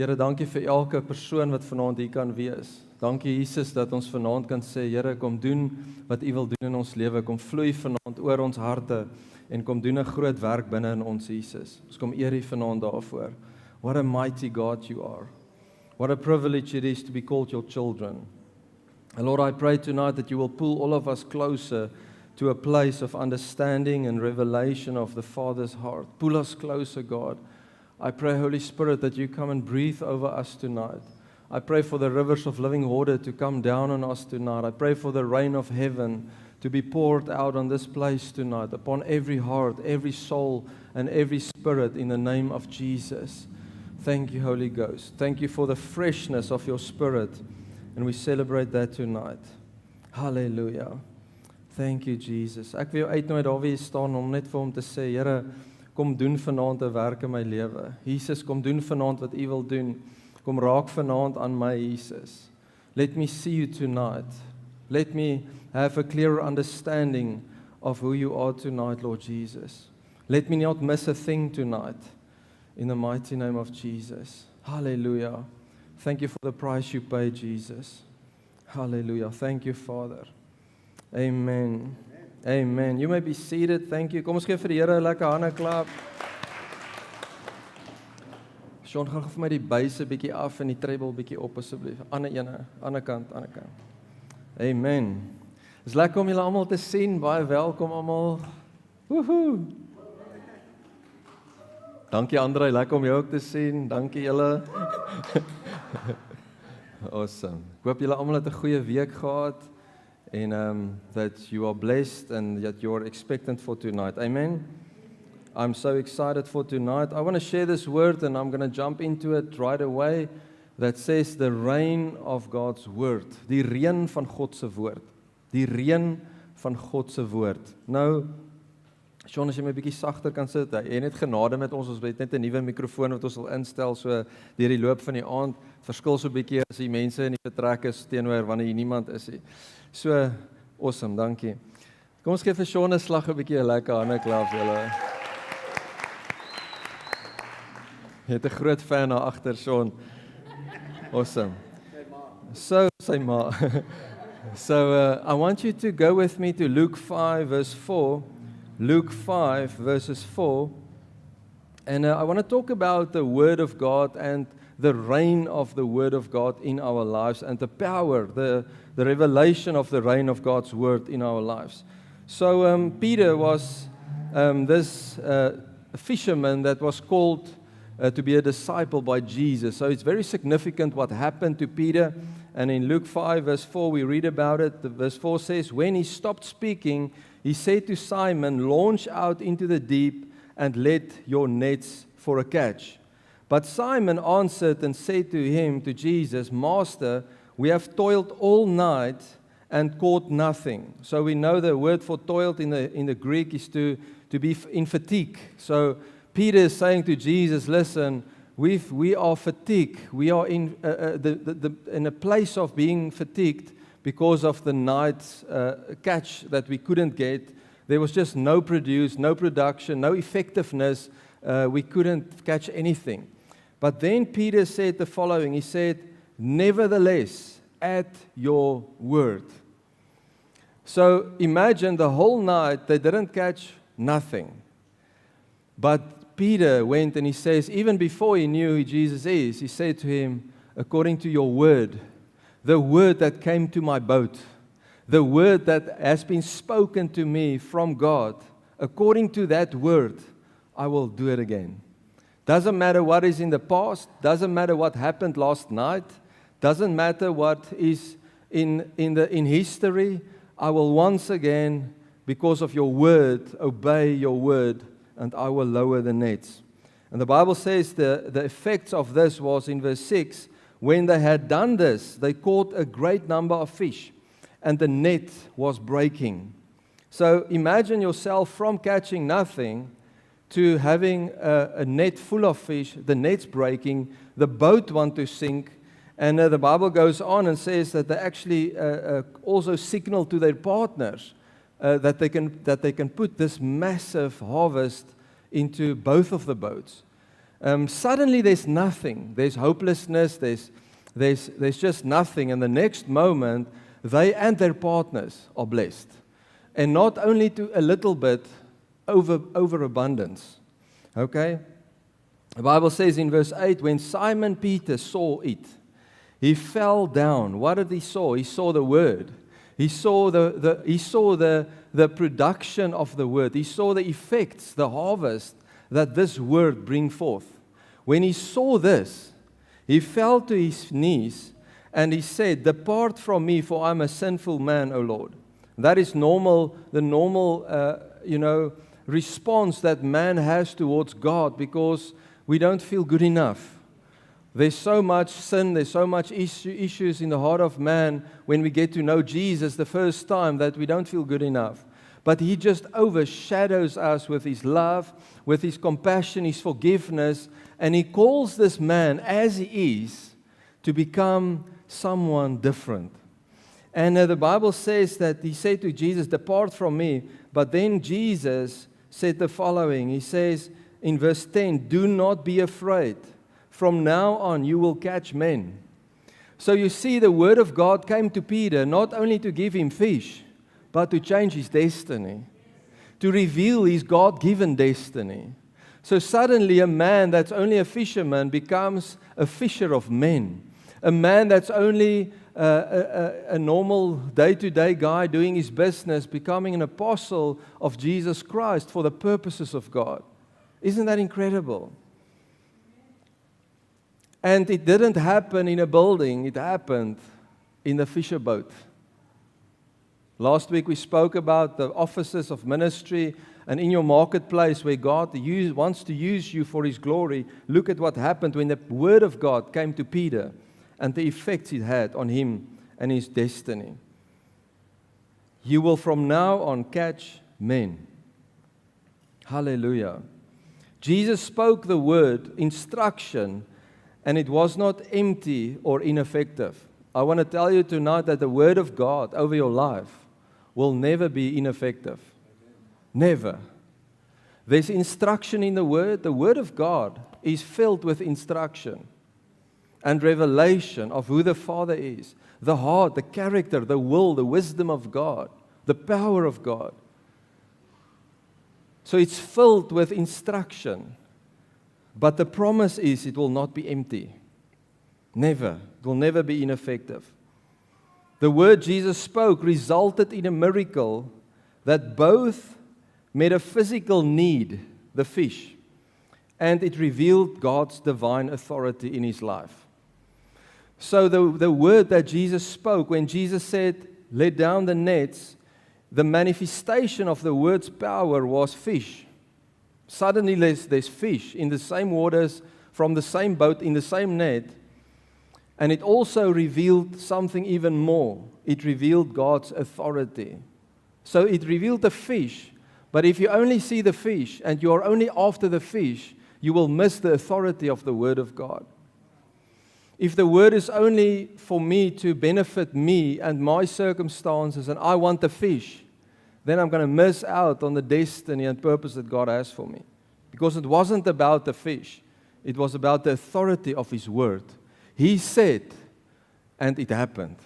Here, dankie vir elke persoon wat vanaand hier kan wees. Dankie Jesus dat ons vanaand kan sê, Here, kom doen wat U wil doen in ons lewe. Kom vloei vanaand oor ons harte en kom doen 'n groot werk binne in ons Jesus. Ons kom eer U vanaand daarvoor. What a mighty God you are. What a privilege it is to be called your children. And Lord, I pray tonight that you will pull all of us closer to a place of understanding and revelation of the Father's heart. Pull us closer, God. I pray, Holy Spirit, that you come and breathe over us tonight. I pray for the rivers of living water to come down on us tonight. I pray for the rain of heaven to be poured out on this place tonight, upon every heart, every soul, and every spirit in the name of Jesus. Thank you, Holy Ghost. Thank you for the freshness of your Spirit, and we celebrate that tonight. Hallelujah. Thank you, Jesus. Ek wil jou uitnooi daar waar jy staan om net vir hom te sê, Here, kom doen vanaand 'n werk in my lewe. Jesus, kom doen vanaand wat U wil doen. Kom raak vanaand aan my, Jesus. Let me see you tonight. Let me have a clearer understanding of who you are tonight, Lord Jesus. Let me not miss a thing tonight. In the mighty name of Jesus. Hallelujah. Thank you for the price you paid, Jesus. Hallelujah. Thank you, Father. Amen. Amen. You may be seated. Thank you. Kom ons gee vir die Here 'n lekker hande klap. Sean, gaan vir my die bass 'n bietjie af en die treble bietjie op asseblief. Ander kant. Amen. Dis lekker om julle almal te sien. Baie welkom almal. Woohoo. Dankie Andrei, lekker om jou ook te sien. Dankie julle. Awesome. Ek hoop julle almal het 'n goeie week gehad en that you are blessed and that you are expectant for tonight. Amen. I'm so excited for tonight. I want to share this word and I'm going to jump into it right away. That says the rain of God's word. Die reën van God se woord. Die reën van God se woord. Nou, Sean, as jy my 'n bietjie sagter kan sit. Jy net genade met ons. Ons het net 'n nuwe mikrofoon wat ons wil instel so deur die loop van die aand. Verskil so 'n bietjie as die mense in die vertrek is teenoor wanneer hier niemand is nie. So, awesome, dankie. Kom ons gee vir Sean 'n slag 'n bietjie 'n lekker hande klap vir julle. Jy het 'n groot fan daar agter, Sean. Awesome. So, say ma. So, I want you to go with me to Luke 5 verse 4. Luke 5 verses 4. And I want to talk about the Word of God and the reign of the Word of God in our lives and the power, the revelation of the reign of God's Word in our lives. So Peter was this fisherman that was called to be a disciple by Jesus. So it's very significant what happened to Peter. And in Luke 5 verse 4 we read about it. Verse 4 says, when he stopped speaking, he said to Simon, launch out into the deep and let your nets for a catch. But Simon answered and said to him, to Jesus, Master, we have toiled all night and caught nothing. So we know the word for toiled in the Greek is to be in fatigue. So Peter is saying to Jesus, listen, we are fatigued. We are in a place of being fatigued because of the night's catch that we couldn't get. There was just no production, no effectiveness. We couldn't catch anything. But then Peter said the following. He said, nevertheless, at your word. So imagine the whole night they didn't catch nothing. But Peter went and he says, even before he knew who Jesus is, he said to him, according to your word, the word that came to my boat, the word that has been spoken to me from God, according to that word, I will do it again. Doesn't matter what is in the past, doesn't matter what happened last night, doesn't matter what is in history, I will once again, because of your word, obey your word, and I will lower the nets. And the Bible says the effects of this was in verse 6, when they had done this, they caught a great number of fish, and the net was breaking. So imagine yourself from catching nothing to having a net full of fish, the net's breaking, the boat want to sink, and the Bible goes on and says that they actually also signal to their partners that they can put this massive harvest into both of the boats. Suddenly there's nothing. There's hopelessness. There's just nothing. And the next moment, they and their partners are blessed. And not only to a little bit, overabundance. Okay? The Bible says in verse 8, when Simon Peter saw it, he fell down. What did he saw? He saw the word. He saw the production of the word. He saw the effects, the harvest that this word bring forth. When he saw this, he fell to his knees and he said, "Depart from me, for I am a sinful man, O Lord." That is normal, the normal, response that man has towards God, because we don't feel good enough. There's so much sin, there's so much issues in the heart of man when we get to know Jesus the first time that we don't feel good enough. But He just overshadows us with His love, with His compassion, His forgiveness, and He calls this man as he is to become someone different. And the Bible says that he said to Jesus, "Depart from me." But then Jesus said the following. He says in verse 10, "Do not be afraid. From now on you will catch men." So you see, the word of God came to Peter not only to give him fish, but to change his destiny, to reveal his God-given destiny. So suddenly a man that's only a fisherman becomes a fisher of men. A man that's only a normal day-to-day guy doing his business, becoming an apostle of Jesus Christ for the purposes of God. Isn't that incredible? And it didn't happen in a building, it happened in the fisher boat. Last week we spoke about the offices of ministry, and in your marketplace where God wants to use you for His glory. Look at what happened when the Word of God came to Peter and the effects it had on him and his destiny. You will from now on catch men. Hallelujah. Jesus spoke the word, instruction, and it was not empty or ineffective. I want to tell you tonight that the Word of God over your life will never be ineffective. Never. There's instruction in the Word. The Word of God is filled with instruction and revelation of who the Father is, the heart, the character, the will, the wisdom of God, the power of God. So it's filled with instruction. But the promise is it will not be empty. Never. It will never be ineffective. The word Jesus spoke resulted in a miracle that both met a physical need, the fish, and it revealed God's divine authority in his life. So the word that Jesus spoke, when Jesus said, "Let down the nets," the manifestation of the word's power was fish. Suddenly there's fish in the same waters, from the same boat, in the same net. And it also revealed something even more. It revealed God's authority. So it revealed the fish, but if you only see the fish and you are only after the fish, you will miss the authority of the Word of God. If the Word is only for me to benefit me and my circumstances and I want the fish, then I'm going to miss out on the destiny and purpose that God has for me. Because it wasn't about the fish. It was about the authority of His Word. He said, and it happened.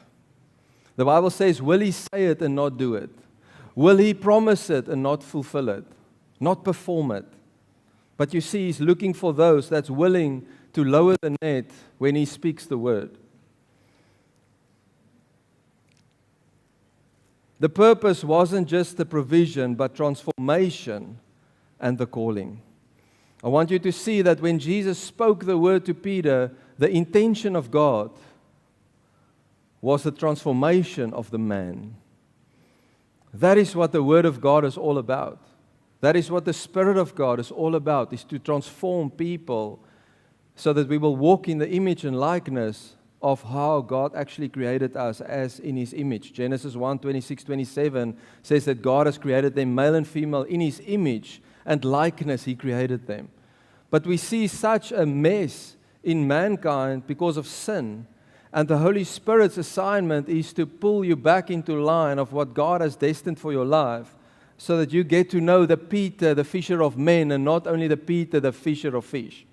The Bible says, will He say it and not do it? Will He promise it and not fulfill it? Not perform it? But you see, He's looking for those that's willing to lower the net when He speaks the word. The purpose wasn't just the provision, but transformation and the calling. I want you to see that when Jesus spoke the word to Peter, the intention of God was the transformation of the man. That is what the Word of God is all about. That is what the Spirit of God is all about, is to transform people so that we will walk in the image and likeness of how God actually created us as in His image. Genesis 1:26-27 says that God has created them male and female in His image and likeness He created them. But we see such a mess in mankind because of sin. And the Holy Spirit's assignment is to pull you back into line of what God has destined for your life so that you get to know the Peter, the fisher of men, and not only the Peter, the fisher of fish.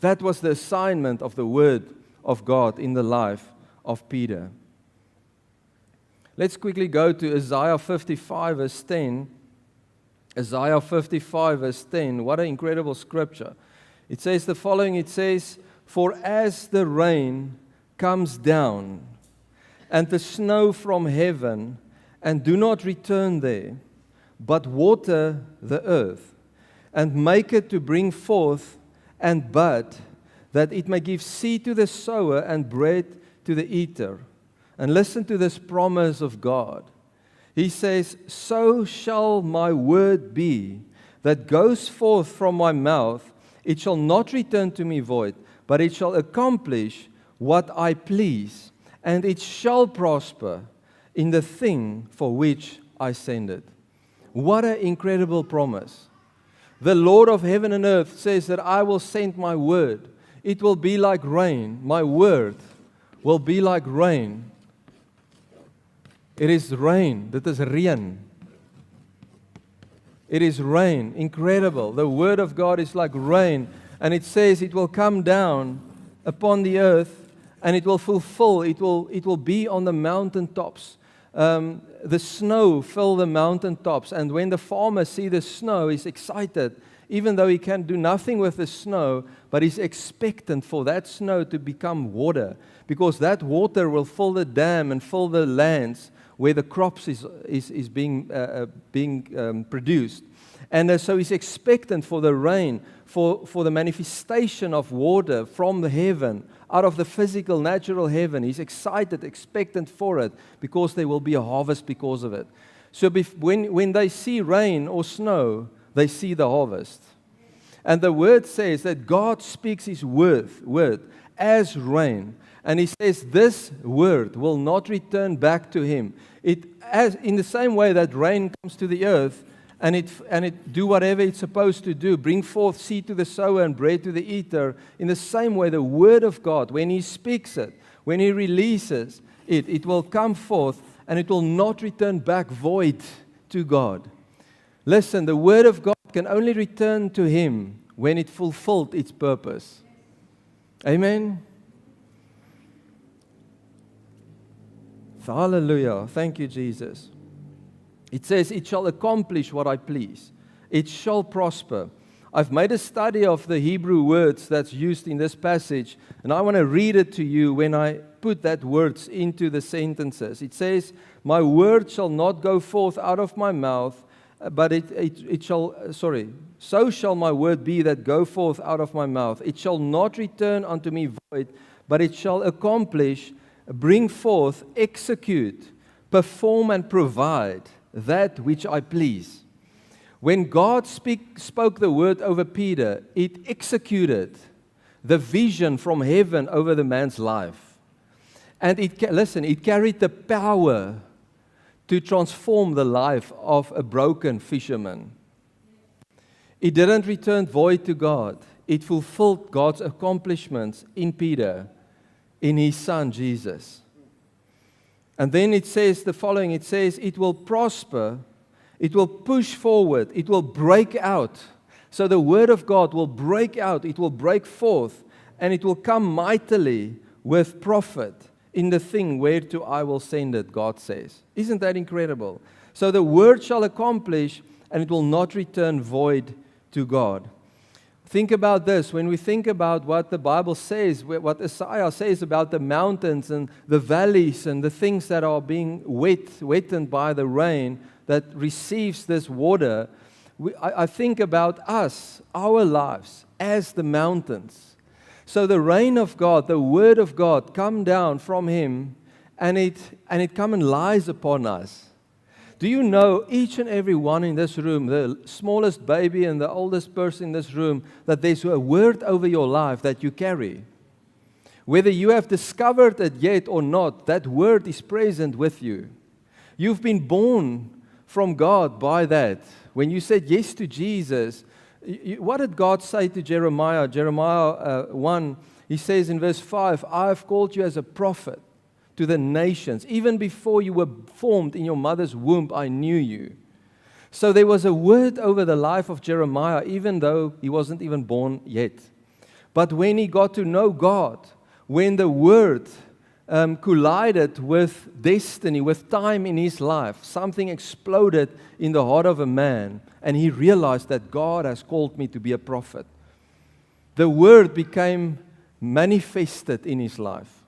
That was the assignment of the Word of God in the life of Peter. Let's quickly go to Isaiah 55, verse 10. Isaiah 55, verse 10. What an incredible scripture. It says the following, it says, "For as the rain comes down, and the snow from heaven, and do not return there, but water the earth, and make it to bring forth and bud, that it may give seed to the sower and bread to the eater." And listen to this promise of God. He says, "So shall my word be that goes forth from my mouth. It shall not return to me void, but it shall accomplish what I please, and it shall prosper in the thing for which I send it." What an incredible promise. The Lord of heaven and earth says that I will send my word. It will be like rain. My word will be like rain. It is rain. Dit is reën. It is rain. Incredible. The word of God is like rain. And it says it will come down upon the earth and it will fulfill. It will be on the mountaintops. The snow fill the mountaintops. And when the farmer sees the snow, he's excited. Even though he can do nothing with the snow, but he's expectant for that snow to become water. Because that water will fill the dam and fill the lands where the crops is being produced. And so he's expectant for the rain, for the manifestation of water from the heaven, out of the physical, natural heaven. He's excited, expectant for it, because there will be a harvest because of it. So when they see rain or snow, they see the harvest. And the word says that God speaks His word as rain. And He says this word will not return back to Him. In the same way that rain comes to the earth and it do whatever it's supposed to do, bring forth seed to the sower and bread to the eater, in the same way the word of God, when He speaks it, when He releases it, it will come forth and it will not return back void to God. Listen, the word of God can only return to Him when it fulfilled its purpose. Amen. Hallelujah. Thank you, Jesus. It says, "It shall accomplish what I please. It shall prosper." I've made a study of the Hebrew words that's used in this passage, and I want to read it to you when I put that words into the sentences. It says, "My word shall not go forth out of my mouth, but so shall my word be that go forth out of my mouth. It shall not return unto me void, but it shall accomplish, bring forth, execute, perform and provide that which I please." When God spoke the word over Peter, it executed the vision from heaven over the man's life. And it carried the power to transform the life of a broken fisherman. It didn't return void to God. It fulfilled God's accomplishments in Peter, in His Son, Jesus. And then it says the following, it says, it will prosper, it will push forward, it will break out. So the Word of God will break out, it will break forth, and it will come mightily with profit in the thing whereto I will send it, God says. Isn't that incredible? So the Word shall accomplish, and it will not return void to God. Think about this. When we think about what the Bible says, what Isaiah says about the mountains and the valleys and the things that are being wetted by the rain that receives this water, I think about us, our lives, as the mountains. So the rain of God, the Word of God, come down from Him, and it come and lies upon us. Do you know, each and every one in this room, the smallest baby and the oldest person in this room, that there's a word over your life that you carry? Whether you have discovered it yet or not, that word is present with you. You've been born from God by that. When you said yes to Jesus, what did God say to Jeremiah? Jeremiah 1, He says in verse 5, "I have called you as a prophet to the nations. Even before you were formed in your mother's womb, I knew you." So there was a word over the life of Jeremiah, even though he wasn't even born yet. But when he got to know God, when the Word collided with destiny, with time in his life, something exploded in the heart of a man, and he realized that God has called me to be a prophet. The Word became manifested in his life.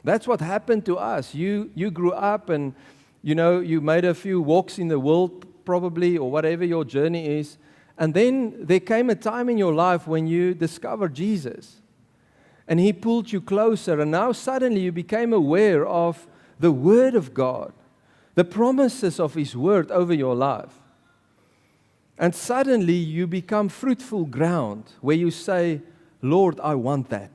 That's what happened to us. You grew up and, you made a few walks in the world probably, or whatever your journey is. And then there came a time in your life when you discovered Jesus. And he pulled you closer. And now suddenly you became aware of the Word of God, the promises of His Word over your life. And suddenly you become fruitful ground where you say, Lord, I want that.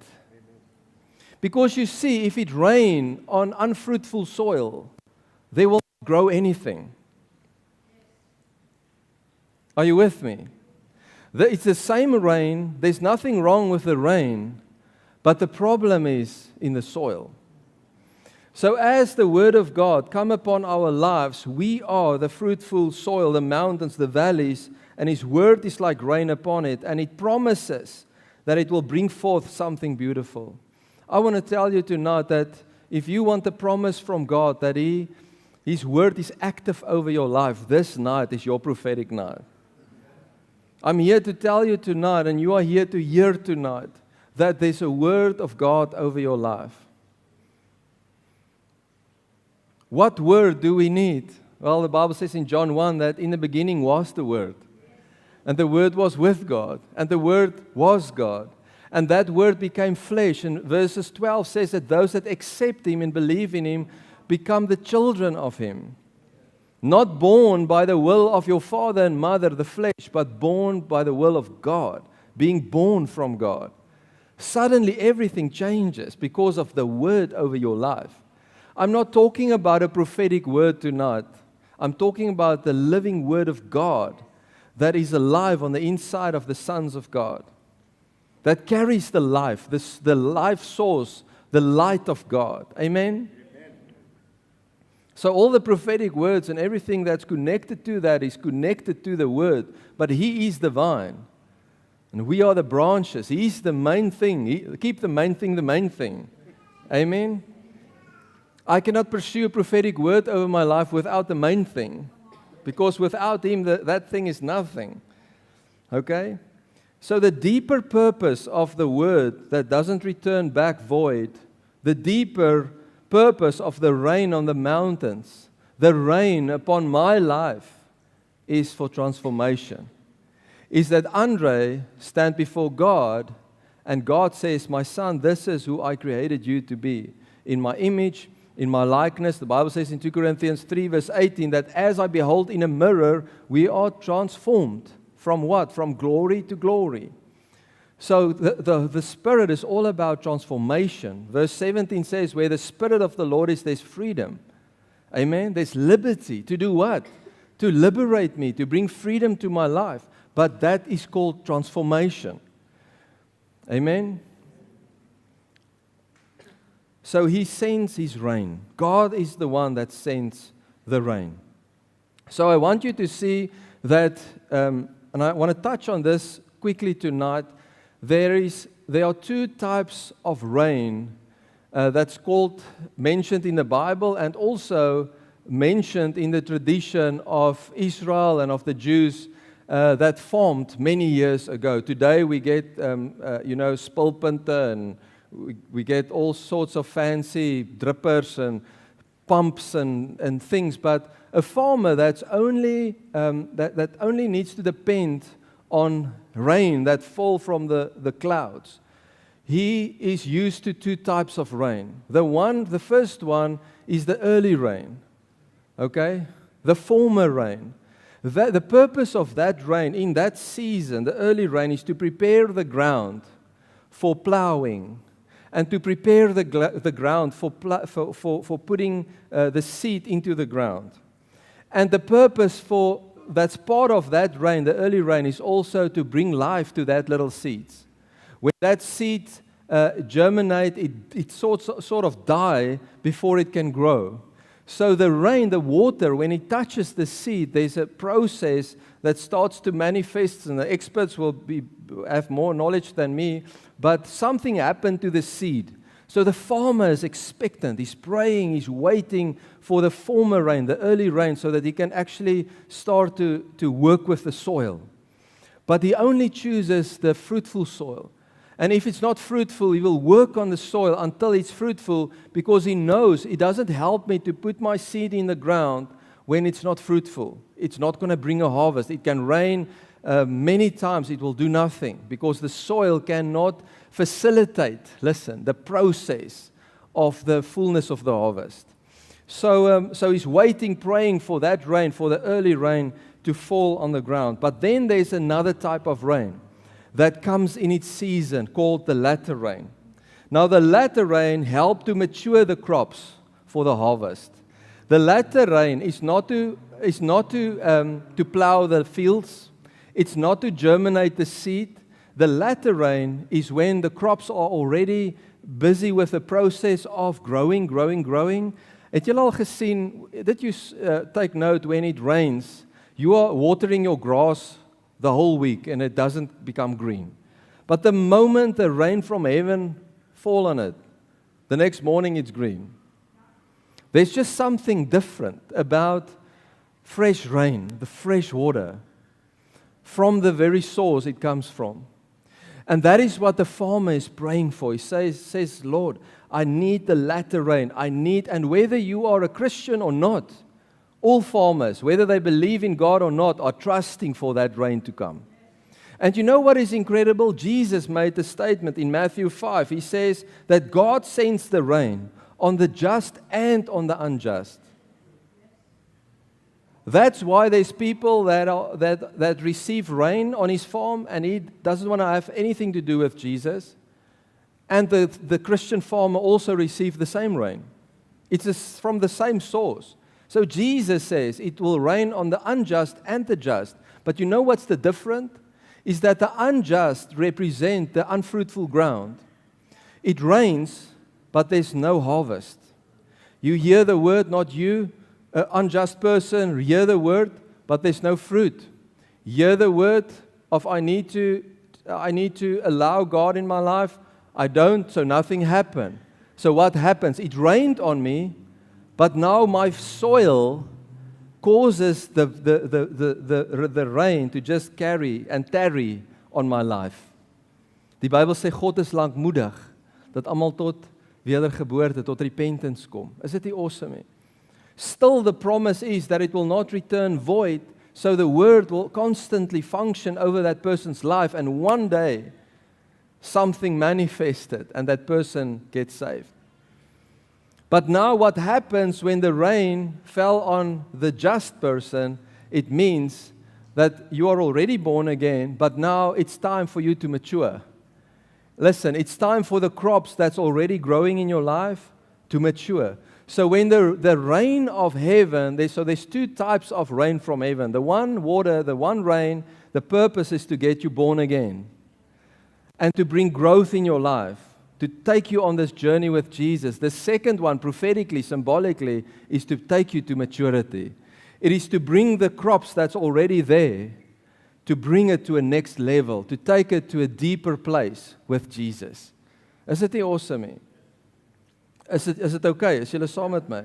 Because you see, if it rains on unfruitful soil, they will not grow anything. Are you with me? It's the same rain. There's nothing wrong with the rain, but the problem is in the soil. So as the Word of God come upon our lives, we are the fruitful soil, the mountains, the valleys, and His Word is like rain upon it, and it promises that it will bring forth something beautiful. I want to tell you tonight that if you want a promise from God that His Word is active over your life, this night is your prophetic night. I'm here to tell you tonight, and you are here to hear tonight, that there's a Word of God over your life. What Word do we need? Well, the Bible says in John 1 that in the beginning was the Word. And the Word was with God. And the Word was God. And that Word became flesh. And verses 12 says that those that accept Him and believe in Him become the children of Him. Not born by the will of your father and mother, the flesh, but born by the will of God, being born from God. Suddenly everything changes because of the Word over your life. I'm not talking about a prophetic word tonight. I'm talking about the living Word of God that is alive on the inside of the sons of God, that carries the life, the life source, the light of God. Amen? So all the prophetic words and everything that's connected to that is connected to the Word. But He is the vine. And we are the branches. He's the main thing. Keep the main thing the main thing. Amen? I cannot pursue a prophetic word over my life without the main thing. Because without Him, that thing is nothing. Okay? So the deeper purpose of the Word that doesn't return back void, the deeper purpose of the rain on the mountains, the rain upon my life, is for transformation. Is that Andre stand before God and God says, my son, this is who I created you to be. In my image, in my likeness. The Bible says in 2 Corinthians 3 verse 18 that as I behold in a mirror, we are transformed. From what? From glory to glory. So the Spirit is all about transformation. Verse 17 says, where the Spirit of the Lord is, there's freedom. Amen? There's liberty. To do what? To liberate me, to bring freedom to my life. But that is called transformation. Amen? So He sends His rain. God is the one that sends the rain. So I want you to see that, and I want to touch on this quickly tonight. There are two types of rain that's mentioned in the Bible and also mentioned in the tradition of Israel and of the Jews that formed many years ago. Today we get, spulpunte and we get all sorts of fancy drippers and pumps and things. But a farmer that only needs to depend on rain that fall from the clouds. He is used to two types of rain. The first one is the early rain. Okay? The former rain. The purpose of that rain in that season, the early rain, is to prepare the ground for plowing and to prepare the ground for putting the seed into the ground. And the purpose that's part of that rain, the early rain, is also to bring life to that little seeds. When that seed germinate, it sort of die before it can grow. So the rain, the water, when it touches the seed, there's a process that starts to manifest, and the experts will have more knowledge than me, but something happened to the seed. So the farmer is expectant, he's praying, he's waiting for the former rain, the early rain, so that he can actually start to work with the soil. But he only chooses the fruitful soil. And if it's not fruitful, he will work on the soil until it's fruitful, because he knows it doesn't help me to put my seed in the ground when it's not fruitful. It's not going to bring a harvest. It can rain many times, it will do nothing, because the soil cannot facilitate, the process of the fullness of the harvest. So he's waiting, praying for that rain, for the early rain to fall on the ground. But then there's another type of rain that comes in its season, called the latter rain. Now, the latter rain helped to mature the crops for the harvest. The latter rain is not to plow the fields. It's not to germinate the seed. The latter rain is when the crops are already busy with the process of growing. Het julle al gesien, did you take note when it rains, you are watering your grass the whole week and it doesn't become green. But the moment the rain from heaven fall on it, the next morning it's green. There's just something different about fresh rain, the fresh water, from the very source it comes from. And that is what the farmer is praying for. He says, Lord, I need the latter rain. And whether you are a Christian or not, all farmers, whether they believe in God or not, are trusting for that rain to come. And you know what is incredible? Jesus made the statement in Matthew 5. He says that God sends the rain on the just and on the unjust. That's why there's people that receive rain on his farm, and he doesn't want to have anything to do with Jesus. And the Christian farmer also received the same rain. It's from the same source. So Jesus says it will rain on the unjust and the just. But you know what's the difference? Is that the unjust represent the unfruitful ground. It rains, but there's no harvest. You hear the word, not you, an unjust person, hear the word, but there's no fruit. Hear the word of I need to allow God in my life. I don't, so nothing happened. So what happens? It rained on me, but now my soil causes the rain to just carry and tarry on my life. Die Bybel sê God is lankmoedig, dat almal tot wedergeboorte, tot repentance kom. Is dit nie awesome nie? Still the promise is that it will not return void, so the word will constantly function over that person's life, and one day something manifested and that person gets saved. But now what happens when the rain fell on the just person, it means that you are already born again, but now it's time for you to mature. Listen, it's time for the crops that's already growing in your life to mature. So when the rain of heaven, there's two types of rain from heaven. The one water, the one rain, the purpose is to get you born again and to bring growth in your life, to take you on this journey with Jesus. The second one, prophetically, symbolically, is to take you to maturity. It is to bring the crops that's already there, to bring it to a next level, to take it to a deeper place with Jesus. Is dit nie awesome nie? Is it okay? Is julle saam met my?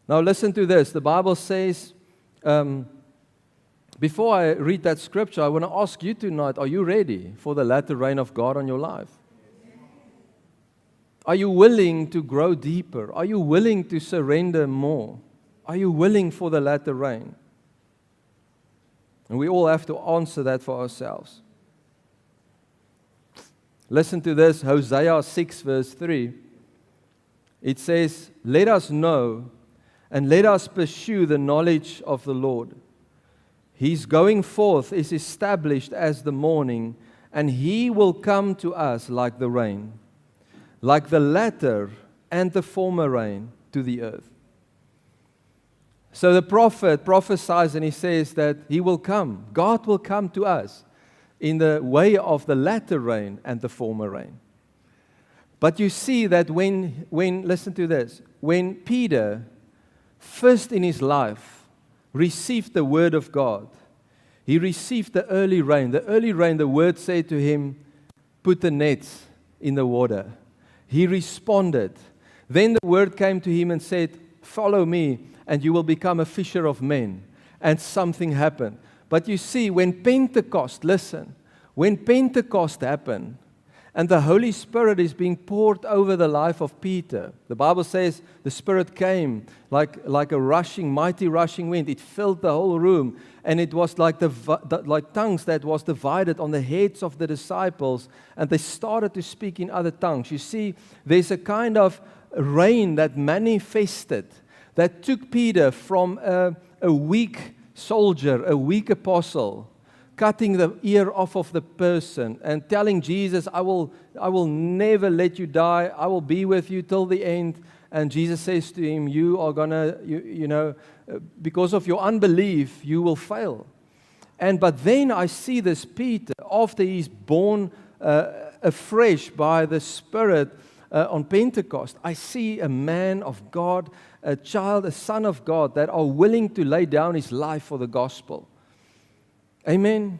Now listen to this. The Bible says, before I read that scripture, I want to ask you tonight, are you ready for the latter rain of God on your life? Are you willing to grow deeper? Are you willing to surrender more? Are you willing for the latter rain? And we all have to answer that for ourselves. Listen to this, Hosea 6 verse 3. It says, let us know and let us pursue the knowledge of the Lord. His going forth is established as the morning, and He will come to us like the rain, like the latter and the former rain to the earth. So the prophet prophesies and he says that He will come. God will come to us in the way of the latter rain and the former rain. But you see that when listen to this, when Peter first in his life received the word of God, he received the early rain. The early rain, the word said to him, put the nets in the water. He responded. Then the word came to him and said, follow me and you will become a fisher of men. And something happened. But you see, when Pentecost, listen, when Pentecost happened, and the Holy Spirit is being poured over the life of Peter. The Bible says the Spirit came like a rushing, mighty rushing wind. It filled the whole room, and it was like like tongues that was divided on the heads of the disciples, and they started to speak in other tongues. You see, there's a kind of rain that manifested, that took Peter from a weak soldier, a weak apostle, cutting the ear off of the person and telling Jesus, I will never let you die. I will be with you till the end. And Jesus says to him, you are going to, because of your unbelief, you will fail. But then I see this Peter, after he's born afresh by the Spirit on Pentecost, I see a man of God, a child, a son of God that are willing to lay down his life for the gospel. Amen.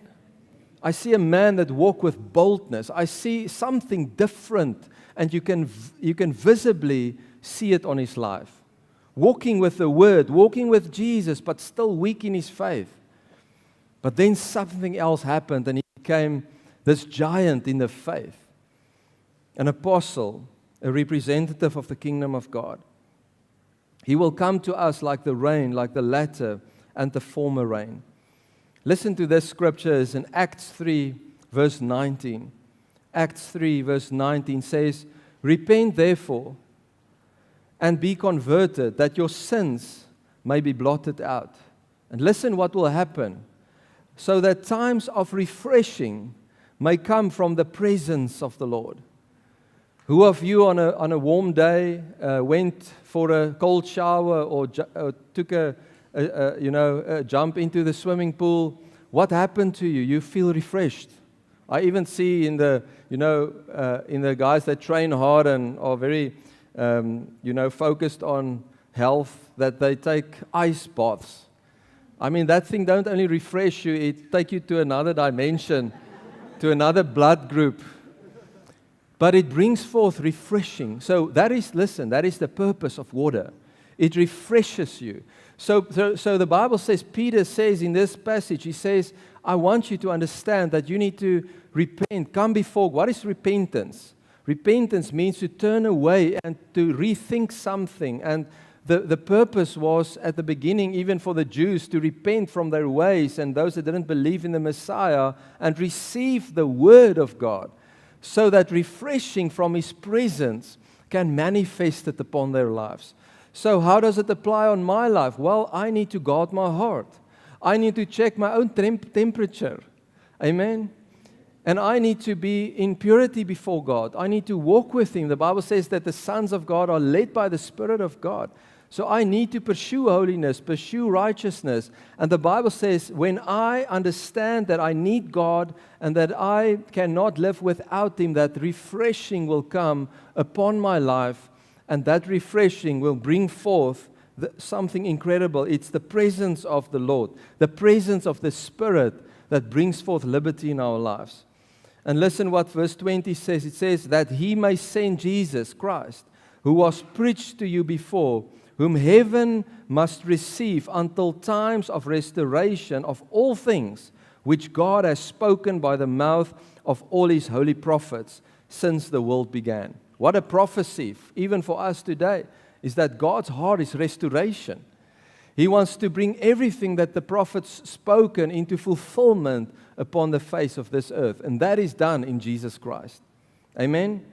I see a man that walks with boldness. I see something different, and you can visibly see it on his life. Walking with the Word, walking with Jesus, but still weak in his faith. But then something else happened, and he became this giant in the faith. An apostle, a representative of the kingdom of God. He will come to us like the rain, like the latter and the former rain. Listen to this scripture in Acts 3, verse 19. Acts 3, verse 19 says, repent therefore and be converted, that your sins may be blotted out. And listen what will happen. So that times of refreshing may come from the presence of the Lord. Who of you on a warm day went for a cold shower or took a jump into the swimming pool? What happened to you? You feel refreshed. I even see in the guys that train hard and are very focused on health, that they take ice baths. I mean, that thing don't only refresh you, it take you to another dimension, to another blood group. But it brings forth refreshing. So that is the purpose of water. It refreshes you. So the Bible says, Peter says in this passage, he says, I want you to understand that you need to repent, come before. What is repentance? Repentance means to turn away and to rethink something. And the purpose was at the beginning, even for the Jews, to repent from their ways and those that didn't believe in the Messiah and receive the Word of God, so that refreshing from His presence can manifest it upon their lives. So how does it apply on my life? Well, I need to guard my heart. I need to check my own temperature. Amen? And I need to be in purity before God. I need to walk with Him. The Bible says that the sons of God are led by the Spirit of God. So I need to pursue holiness, pursue righteousness. And the Bible says, when I understand that I need God and that I cannot live without Him, that refreshing will come upon my life, and that refreshing will bring forth something incredible. It's the presence of the Lord, the presence of the Spirit that brings forth liberty in our lives. And listen what verse 20 says. It says that He may send Jesus Christ, who was preached to you before, whom heaven must receive until times of restoration of all things, which God has spoken by the mouth of all His holy prophets since the world began. What a prophecy, even for us today, is that God's heart is restoration. He wants to bring everything that the prophets spoken into fulfillment upon the face of this earth. And that is done in Jesus Christ. Amen?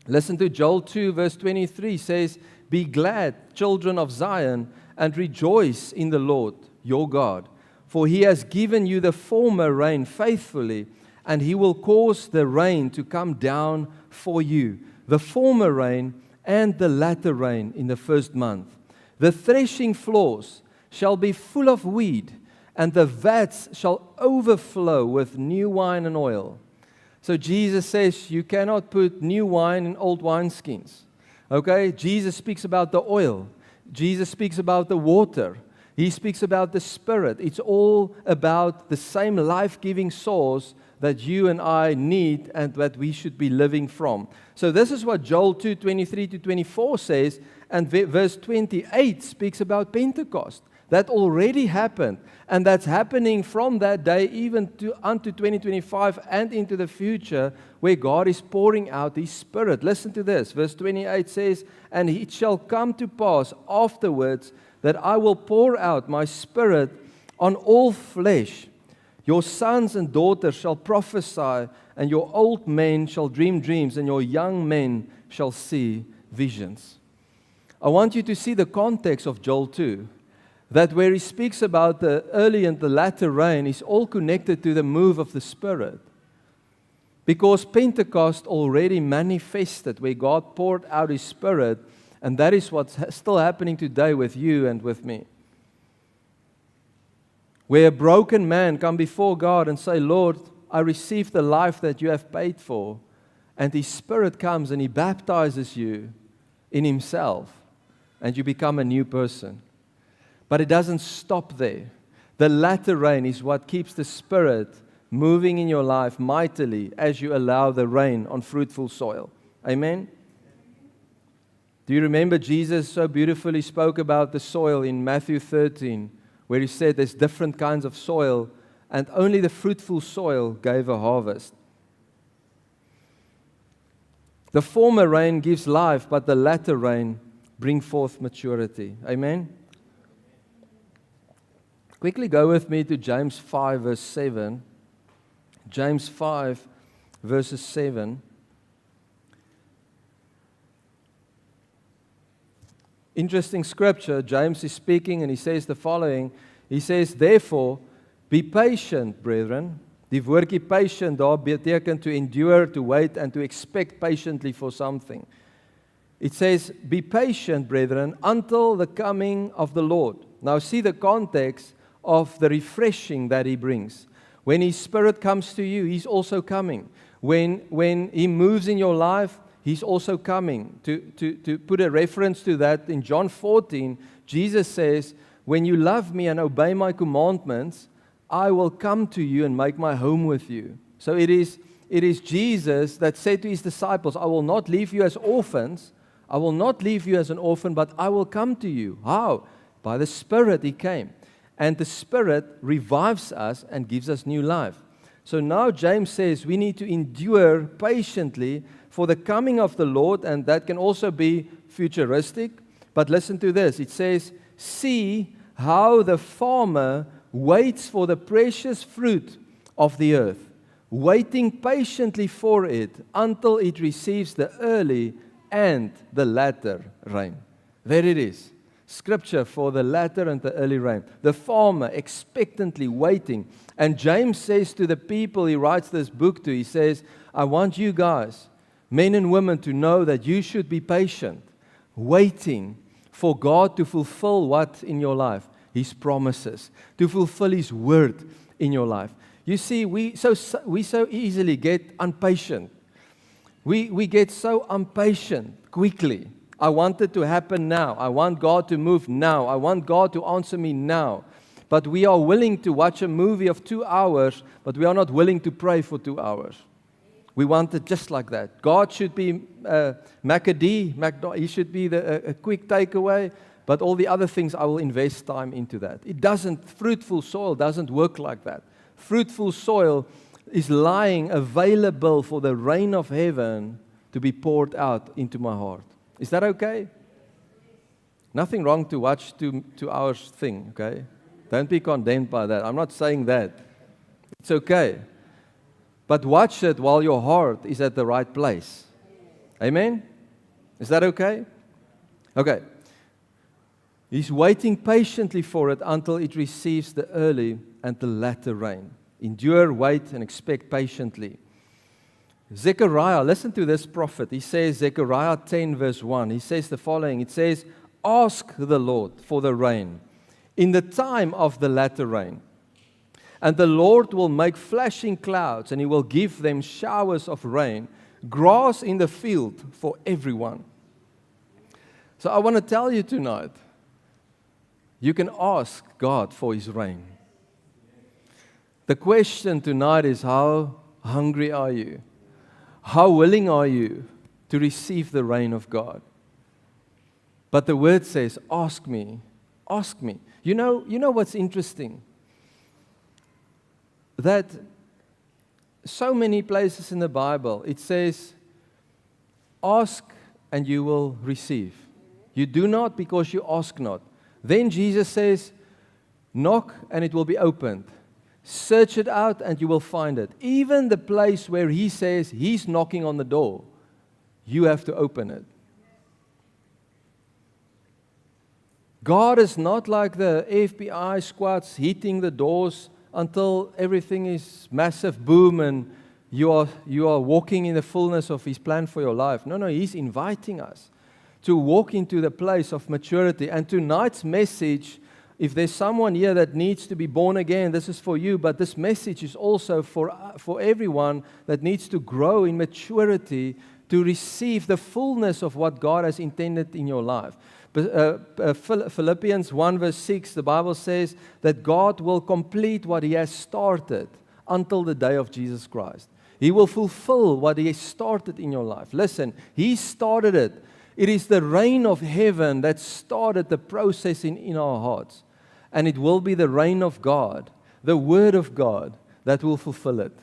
Listen to Joel 2, verse 23 says, be glad, children of Zion, and rejoice in the Lord, your God. For He has given you the former rain faithfully, and He will cause the rain to come down for you, the former rain and the latter rain in the first month. The threshing floors shall be full of wheat, and the vats shall overflow with new wine and oil. So Jesus says you cannot put new wine in old wineskins. Okay? Jesus speaks about the oil. Jesus speaks about the water. He speaks about the Spirit. It's all about the same life-giving source that you and I need and that we should be living from. So this is what Joel 2:23-24 says, and verse 28 speaks about Pentecost. That already happened, and that's happening from that day even unto 2025 and into the future, where God is pouring out His Spirit. Listen to this. Verse 28 says, "And it shall come to pass afterwards that I will pour out my Spirit on all flesh. Your sons and daughters shall prophesy, and your old men shall dream dreams, and your young men shall see visions." I want you to see the context of Joel 2. That where he speaks about the early and the latter rain is all connected to the move of the Spirit. Because Pentecost already manifested where God poured out His Spirit, and that is what's still happening today with you and with me. Where a broken man come before God and say, "Lord, I receive the life that you have paid for," and His Spirit comes and He baptizes you in Himself, and you become a new person. But it doesn't stop there. The latter rain is what keeps the Spirit moving in your life mightily as you allow the rain on fruitful soil. Amen? Do you remember Jesus so beautifully spoke about the soil in Matthew 13, where He said there's different kinds of soil, and only the fruitful soil gave a harvest. The former rain gives life, but the latter rain brings forth maturity. Amen? Quickly go with me to James 5, verse 7. James 5, verses 7. Interesting scripture. James is speaking and he says the following. He says, "Therefore, be patient, brethren." Die woordjie patient daar beteken to endure, to wait, and to expect patiently for something. It says, "Be patient, brethren, until the coming of the Lord." Now see the context of the refreshing that He brings. When His Spirit comes to you, He's also coming. When He moves in your life, He's also coming. To put a reference to that, in John 14, Jesus says, "When you love me and obey my commandments, I will come to you and make my home with you." So it is Jesus that said to His disciples, "I will not leave you as orphans. I will not leave you as an orphan, but I will come to you." How? By the Spirit He came. And the Spirit revives us and gives us new life. So now James says we need to endure patiently for the coming of the Lord, and that can also be futuristic. But listen to this. It says, "See how the farmer waits for the precious fruit of the earth, waiting patiently for it until it receives the early and the latter rain." There it is. Scripture for the latter and the early rain. The farmer expectantly waiting. And James says to the people he writes this book to, he says, "I want you guys, men and women, to know that you should be patient, waiting for God to fulfill what in your life? His promises, to fulfill His word in your life." You see, we so easily get impatient. We get so impatient quickly. I want it to happen now. I want God to move now. I want God to answer me now. But we are willing to watch a movie of 2 hours, but we are not willing to pray for 2 hours. We want it just like that. God should be He should be a quick takeaway, but all the other things I will invest time into that. Fruitful soil doesn't work like that. Fruitful soil is lying available for the rain of heaven to be poured out into my heart. Is that okay? Nothing wrong to watch 2 hours thing, okay? Don't be condemned by that. I'm not saying that. It's okay. But watch it while your heart is at the right place. Amen? Is that okay? Okay. He's waiting patiently for it until it receives the early and the latter rain. Endure, wait, and expect patiently. Zechariah, listen to this prophet. He says, Zechariah 10 verse 1, he says the following. It says, "Ask the Lord for the rain in the time of the latter rain, And the Lord will make flashing clouds, and He will give them showers of rain, grass in the field for everyone. So I want to tell you tonight, you can ask God for His rain. The question tonight is, how hungry are you? How willing are you to receive the rain of God? But the word says, ask me, ask me. You know what's interesting? That so many places in the Bible, it says, ask and you will receive. You do not because you ask not. Then Jesus says, knock and it will be opened. Search it out and you will find it. Even the place where He says He's knocking on the door, you have to open it. God is not like the FBI squads hitting the doors until everything is massive boom and you are walking in the fullness of His plan for your life. No, He's inviting us to walk into the place of maturity. And tonight's message, if there's someone here that needs to be born again, this is for you. But this message is also for everyone that needs to grow in maturity to receive the fullness of what God has intended in your life. Philippians 1 verse 6, the Bible says that God will complete what He has started until the day of Jesus Christ. He will fulfill what He has started in your life. Listen, He started it. It is the rain of heaven that started the process in our hearts. And it will be the rain of God, the Word of God, that will fulfill it.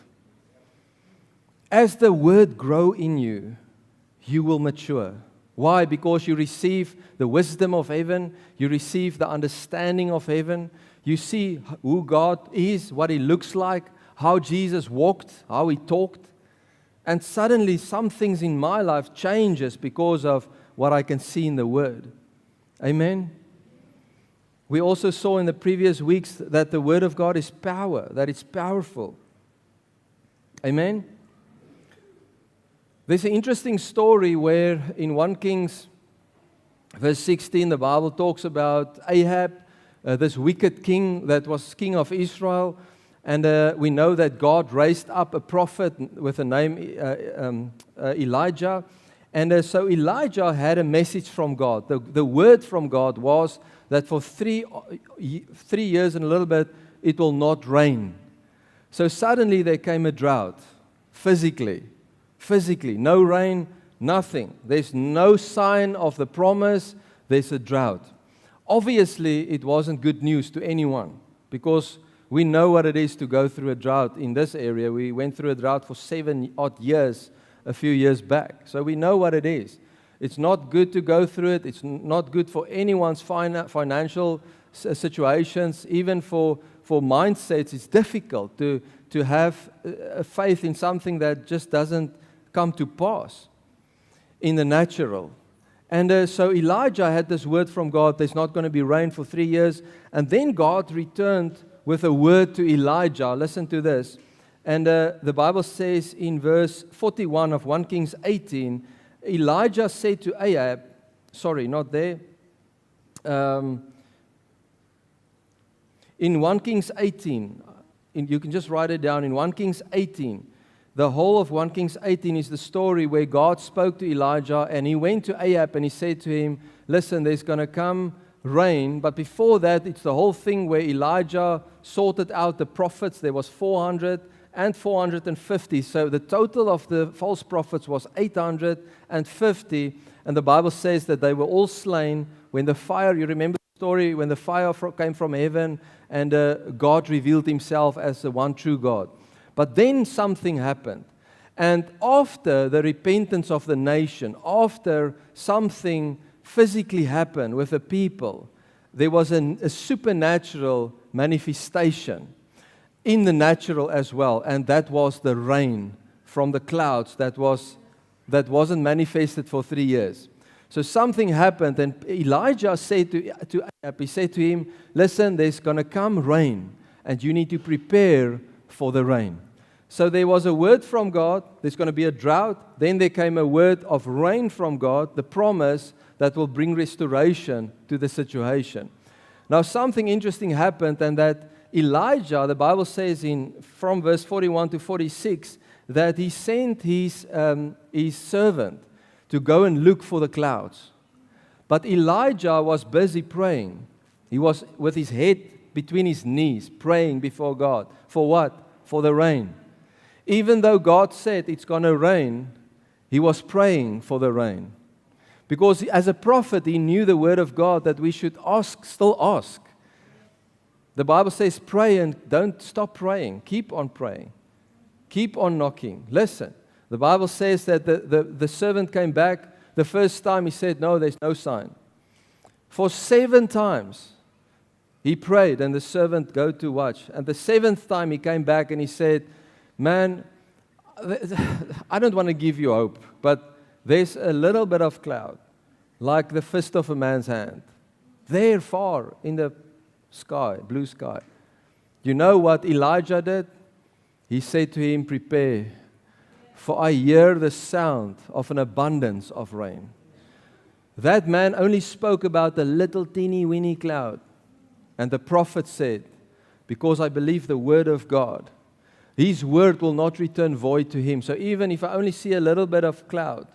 As the Word grow in you, you will mature. Why? Because you receive the wisdom of heaven, you receive the understanding of heaven, you see who God is, what He looks like, how Jesus walked, how He talked, and suddenly some things in my life changes because of what I can see in the Word. Amen? We also saw in the previous weeks that the Word of God is power, that it's powerful. Amen? There's an interesting story where in 1 Kings verse 16, the Bible talks about Ahab, this wicked king that was king of Israel. And we know that God raised up a prophet with the name Elijah. And so Elijah had a message from God. The word from God was that for 3 years and a little bit, it will not rain. So suddenly there came a drought, physically, no rain, nothing. There's no sign of the promise, there's a drought. Obviously, it wasn't good news to anyone because we know what it is to go through a drought in this area. We went through a drought for 7 odd years a few years back. So we know what it is. It's not good to go through it. It's not good for anyone's financial situations. Even for mindsets, it's difficult to have a faith in something that just doesn't come to pass in the natural. And so Elijah had this word from God, there's not going to be rain for 3 years. And then God returned with a word to Elijah. Listen to this. And the Bible says in verse 41 of 1 Kings 18, Elijah said to Ahab, not there. In 1 Kings 18, you can just write it down. In 1 Kings 18, the whole of 1 Kings 18 is the story where God spoke to Elijah, and He went to Ahab and He said to him, listen, there's going to come rain. But before that, it's the whole thing where Elijah sorted out the prophets. There was 400 and 450. So the total of the false prophets was 850. And the Bible says that they were all slain when the fire, you remember the story, when the fire came from heaven and God revealed Himself as the one true God. But then something happened. And after the repentance of the nation, after something physically happened with the people, there was a supernatural manifestation in the natural as well, and that was the rain from the clouds that wasn't manifested for 3 years. So something happened, and Elijah said to Ahab, he said to him, listen, there's going to come rain, and you need to prepare for the rain. So there was a word from God, there's going to be a drought, then there came a word of rain from God, the promise that will bring restoration to the situation. Now something interesting happened, and that Elijah, the Bible says from verse 41 to 46, that he sent his servant to go and look for the clouds. But Elijah was busy praying. He was with his head between his knees, praying before God. For what? For the rain. Even though God said it's going to rain, he was praying for the rain. Because as a prophet, he knew the word of God that we should ask, still ask. The Bible says pray and don't stop praying. Keep on praying. Keep on knocking. Listen, the Bible says that the servant came back. The first time he said, no, there's no sign. For 7 times he prayed and the servant go to watch. And the 7th time he came back and he said, man, I don't want to give you hope, but there's a little bit of cloud, like the fist of a man's hand, there far in the sky, blue sky. You know what Elijah did? He said to him, prepare, for I hear the sound of an abundance of rain. That man only spoke about a little teeny weeny cloud. And the prophet said, because I believe the word of God, his word will not return void to him. So even if I only see a little bit of cloud,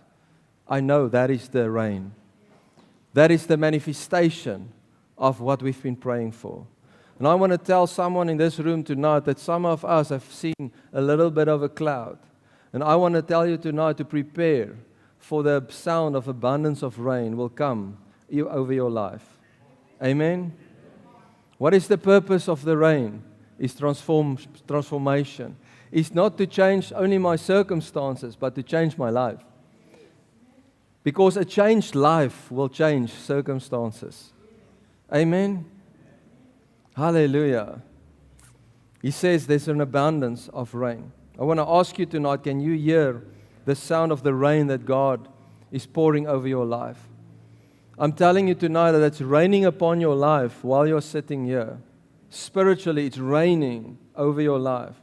I know that is the rain. That is the manifestation of what we've been praying for. And I want to tell someone in this room tonight that some of us have seen a little bit of a cloud. And I want to tell you tonight to prepare for the sound of abundance of rain will come over your life. Amen? What is the purpose of the rain? It's transformation. It's not to change only my circumstances, but to change my life. Because a changed life will change circumstances. Amen? Hallelujah. He says there's an abundance of rain. I want to ask you tonight, can you hear the sound of the rain that God is pouring over your life? I'm telling you tonight that it's raining upon your life while you're sitting here. Spiritually, it's raining over your life.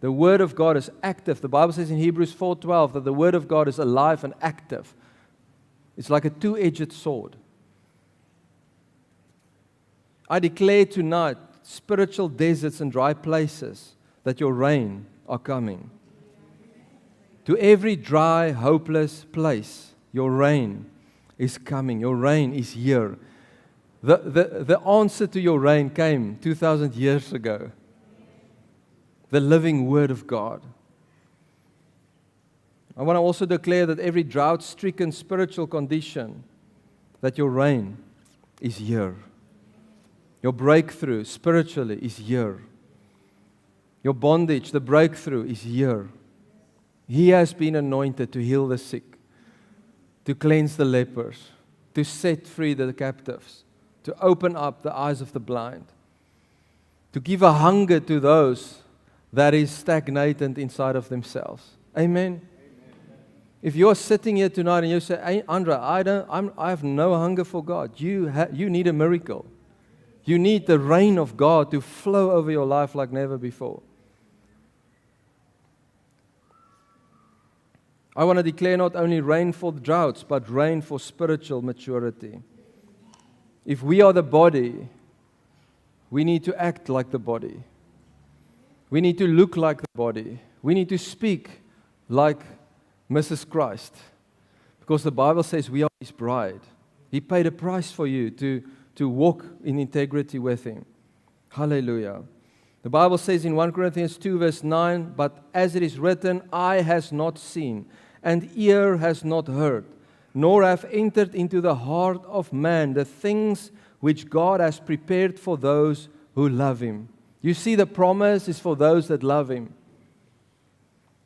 The Word of God is active. The Bible says in Hebrews 4:12 that the Word of God is alive and active. It's like a two-edged sword. I declare tonight, spiritual deserts and dry places, that your rain are coming. To every dry, hopeless place, your rain is coming. Your rain is here. The answer to your rain came 2,000 years ago. The living Word of God. I want to also declare that every drought-stricken spiritual condition, that your rain is here. Your breakthrough spiritually is here. Your bondage, the breakthrough is here. He has been anointed to heal the sick, to cleanse the lepers, to set free the captives, to open up the eyes of the blind, to give a hunger to those that is stagnated inside of themselves. Amen. If you're sitting here tonight and you say, hey, Andra, I have no hunger for God, you need a miracle. You need the rain of God to flow over your life like never before. I want to declare not only rain for droughts, but rain for spiritual maturity. If we are the body, we need to act like the body. We need to look like the body. We need to speak like Mrs. Christ. Because the Bible says we are His bride. He paid a price for you to walk in integrity with Him. Hallelujah. The Bible says in 1 Corinthians 2 verse 9, but as it is written, eye has not seen, and ear has not heard, nor have entered into the heart of man the things which God has prepared for those who love Him. You see, the promise is for those that love Him.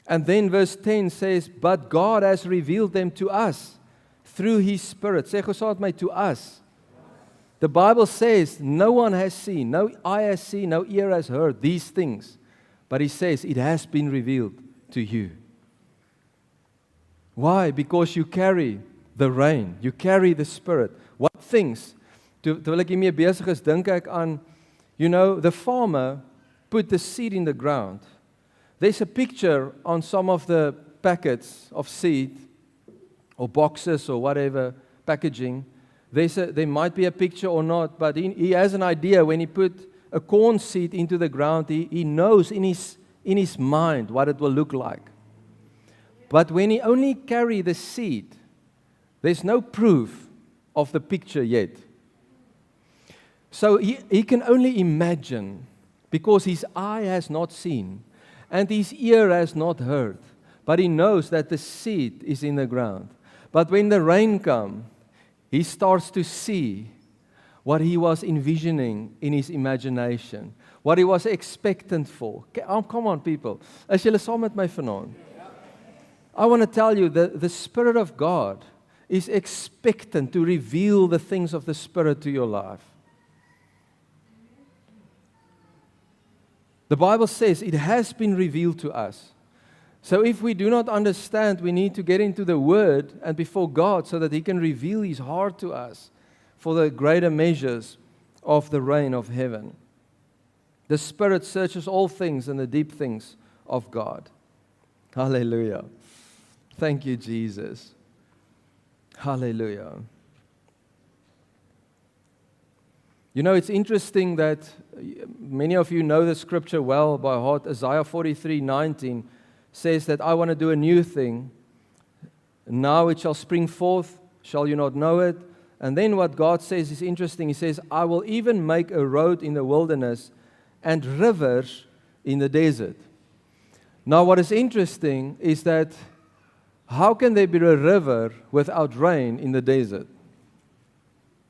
And then verse 10 says, but God has revealed them to us through His Spirit. Sê gou saam met my, to us. The Bible says, no one has seen, no eye has seen, no ear has heard these things. But He says, it has been revealed to you. Why? Because you carry the rain. You carry the Spirit. What things? Terwyl ek hiermee besig is, dink ek aan, the farmer put the seed in the ground. There's a picture on some of the packets of seed, or boxes, or whatever, packaging. There might be a picture or not, but he has an idea when he put a corn seed into the ground, he knows in his mind what it will look like. But when he only carry the seed, there's no proof of the picture yet. So he can only imagine, because his eye has not seen and his ear has not heard. But he knows that the seed is in the ground. But when the rain comes, he starts to see what he was envisioning in his imagination, what he was expectant for. Come on, people. As julle saam met my vanaand. I want to tell you that the Spirit of God is expectant to reveal the things of the Spirit to your life. The Bible says it has been revealed to us. So if we do not understand, we need to get into the Word and before God so that He can reveal His heart to us for the greater measures of the reign of heaven. The Spirit searches all things and the deep things of God. Hallelujah. Thank you, Jesus. Hallelujah. You know, it's interesting that many of you know the scripture well by heart. Isaiah 43:19 says that I want to do a new thing. Now it shall spring forth. Shall you not know it? And then what God says is interesting. He says, I will even make a road in the wilderness and rivers in the desert. Now what is interesting is that how can there be a river without rain in the desert?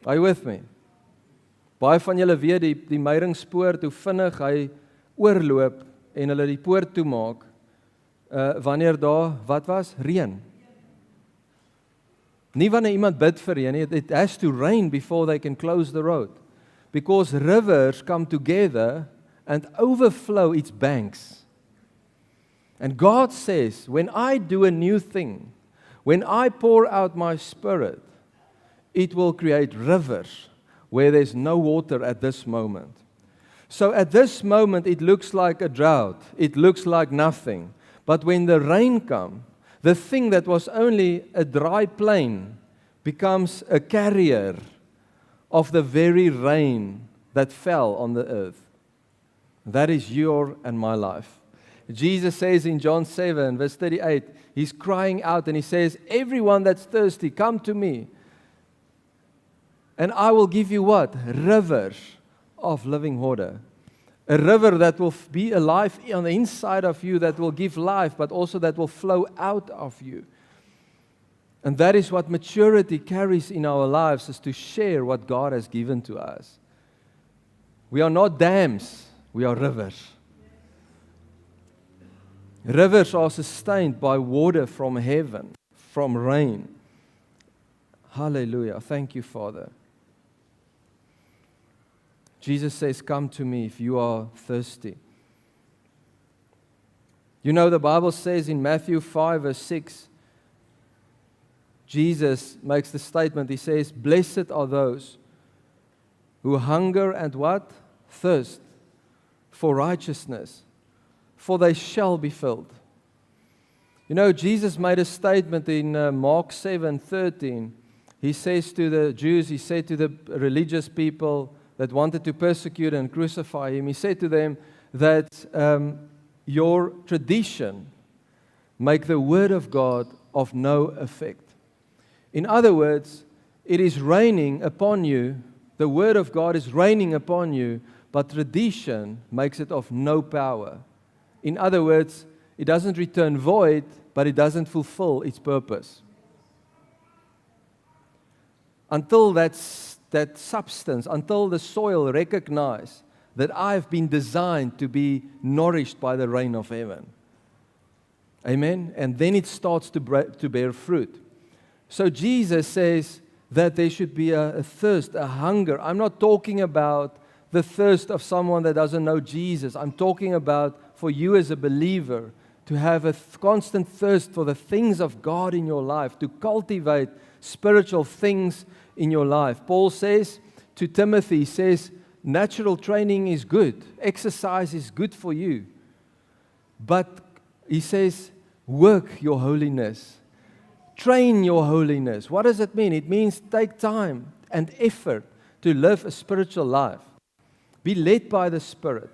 Are you with me? Baie van julle weet die meiringspoort hoe vinnig hy oorloop en hulle die poort toemaak wanneer daar wat was? Reën. Nie wanneer iemand bid vir reën nie, it has to rain before they can close the road. Because rivers come together and overflow its banks. And God says, when I do a new thing, when I pour out my Spirit, it will create rivers where there's no water at this moment. So at this moment, it looks like a drought. It looks like nothing. But when the rain comes, the thing that was only a dry plain becomes a carrier of the very rain that fell on the earth. That is your and my life. Jesus says in John 7, verse 38, He's crying out and He says, everyone that's thirsty, come to me. And I will give you what? Rivers of living water. A river that will be alive on the inside of you, that will give life, but also that will flow out of you. And that is what maturity carries in our lives, is to share what God has given to us. We are not dams, we are rivers. Rivers are sustained by water from heaven, from rain. Hallelujah. Thank you, Father. Jesus says, come to me if you are thirsty. You know, the Bible says in Matthew 5, verse 6, Jesus makes the statement, He says, blessed are those who hunger and what? Thirst for righteousness, for they shall be filled. You know, Jesus made a statement in Mark 7:13. He says to the Jews, He said to the religious people that wanted to persecute and crucify Him, He said to them that your tradition make the word of God of no effect. In other words, it is raining upon you, the word of God is raining upon you, but tradition makes it of no power. In other words, it doesn't return void, but it doesn't fulfill its purpose. Until that substance, until the soil recognize that I've been designed to be nourished by the rain of heaven. Amen? And then it starts to bear fruit. So Jesus says that there should be a thirst, a hunger. I'm not talking about the thirst of someone that doesn't know Jesus. I'm talking about for you as a believer to have a constant thirst for the things of God in your life, to cultivate spiritual things in your life. Paul says to Timothy, he says, natural training is good. Exercise is good for you. But he says, work your holiness. Train your holiness. What does it mean? It means take time and effort to live a spiritual life. Be led by the Spirit.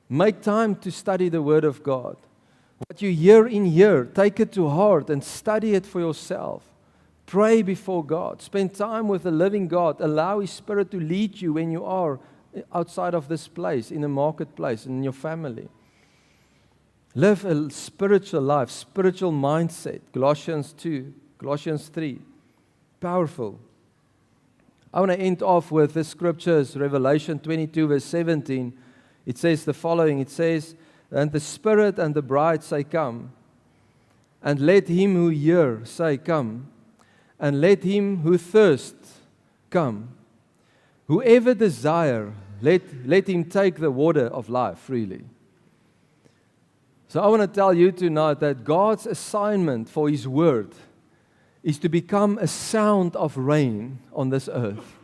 Make time to study the Word of God. What you hear in here, take it to heart and study it for yourself. Pray before God. Spend time with the living God. Allow His Spirit to lead you when you are outside of this place, in a marketplace, in your family. Live a spiritual life, spiritual mindset. Colossians 2, Colossians 3. Powerful. I want to end off with the scriptures, Revelation 22, verse 17. It says the following. It says, "And the Spirit and the bride say, Come. And let him who hear say, Come. And let him who thirst come. Whoever desire, let him take the water of life freely." So I want to tell you tonight that God's assignment for His Word is to become a sound of rain on this earth.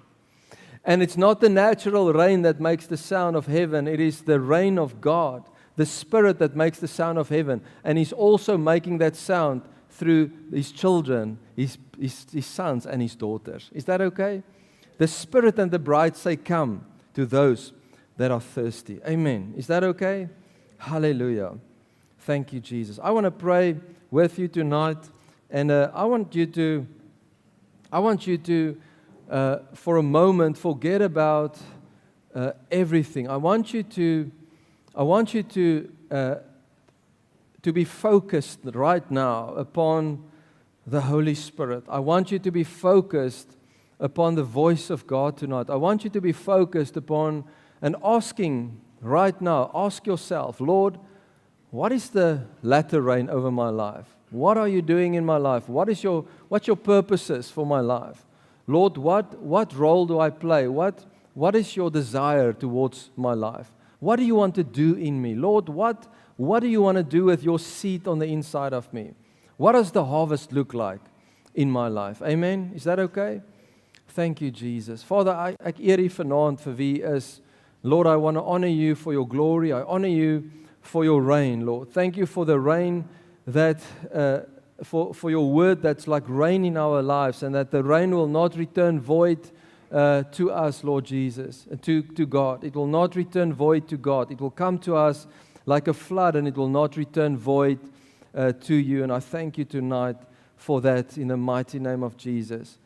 And it's not the natural rain that makes the sound of heaven. It is the rain of God, the Spirit that makes the sound of heaven. And He's also making that sound through His children, His sons and His daughters. Is that okay? The Spirit and the bride say, Come to those that are thirsty. Amen. Is that okay? Hallelujah. Thank you, Jesus. I want to pray with you tonight. And I want you to, for a moment, forget about everything. I want you to be focused right now upon the Holy Spirit. I want you to be focused upon the voice of God tonight. I want you to be focused upon and asking right now, ask yourself, Lord, what is the latter rain over my life? What are you doing in my life? What's your purposes for my life? Lord, what role do I play? What is your desire towards my life? What do you want to do in me? Lord, what do you want to do with your seed on the inside of me? What does the harvest look like in my life? Amen? Is that okay? Thank you, Jesus. Father, ek eer U vanaand vir wie is. Lord, I want to honor You for Your glory. I honor You for Your rain, Lord. Thank You for the rain that, for Your word that's like rain in our lives, and that the rain will not return void to us, Lord Jesus, to God. It will not return void to God. It will come to us like a flood, and it will not return void to You. And I thank You tonight for that in the mighty name of Jesus.